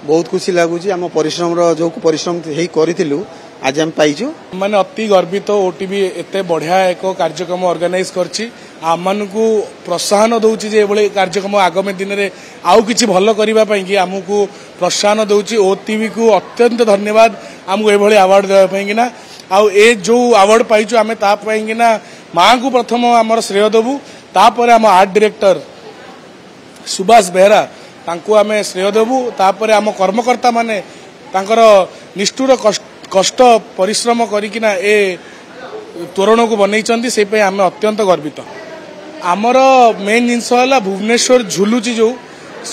बहुत खुशी लगुच आम परिश्रम जो परिश्रम करूँ आज आम पाइचु मैंने अति गर्वित ओटीवी एत बढ़िया एक कार्यक्रम ऑर्गेनाइज करछि आम मानकु प्रोत्साहन दउछि जे एभली कार्यक्रम आगामी दिन में आउ किछि भल करबा पई कि आमको प्रोत्साहन दउछि ओटीवी को अत्यंत धन्यवाद आमको एभली अवार्ड देबा पई कि ना आउ ए जो अवार्ड पाइचु आमे ता पई कि ना मां को प्रथम आमर श्रेय देबु तापर आम आर्ट डायरेक्टर सुभाष बेहरा तांको आमे श्रेय देबु तापर आम कर्मकर्ता माने तांकर निष्ठुर कष्ट परिश्रम करिकिना ए तोरण को बनई से आम अत्यंत गर्वित आमर मेन जिनस है भुवनेश्वर झुलुची जो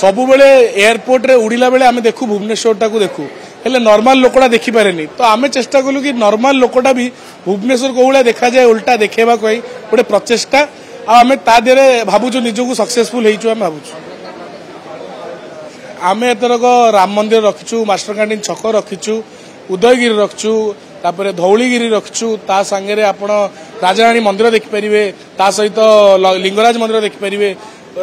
सबु बेले एयरपोर्ट रे उड़िला बेले आमे देखु भुवनेश्वर टाको देखु हेले नॉर्मल लोकटा देखि पारेनी तो आमे चेष्टा कलु कि नॉर्मल लोकटा भी भुवनेश्वर को उला देखा जाए उल्टा देखेबा कोई गोटे प्रचेष्टा आमे ता देरे भाबुछु निजको सक्सेसफुल हेइछु आमे भाबुछु आमे एतरक राम मंदिर रखिछु मास्टर कैंटीन छक रखिछु उदयगिरी रखिछु तापर धौलीगिरी रखिछु ता संगे आपण राजाराणी मंदिर देखिपारे ता सहित लिंगराज मंदिर देखिपारे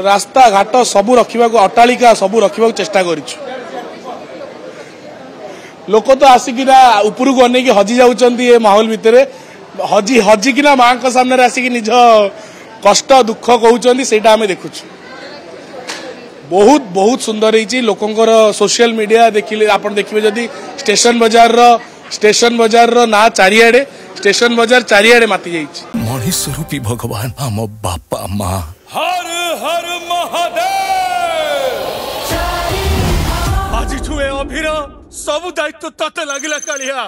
रास्ता घाट सबू रखा अट्टालिका सबू रखा चेष्टा करिछु लोक तो आसिकिना उपरକୁ अनेक हजी जाउचंती ए माहौल भितर हजी हजिकिना मां को सामने आसिक निज कष्ट दुख कहउचंती सेटा आमे देखुछु बहुत बहुत सुंदर होती लोकंकर सोशल मीडिया देखिले आपण देखिबे जदी स्टेशन बाजार रो ना चारियाडे स्टेशन बाजार चारियाडे माती जाइछि मनीष रूपी भगवान हम बापा मां हर हर महादेव आज छुए अभिर सब दायित्व तते लागिला कालिया।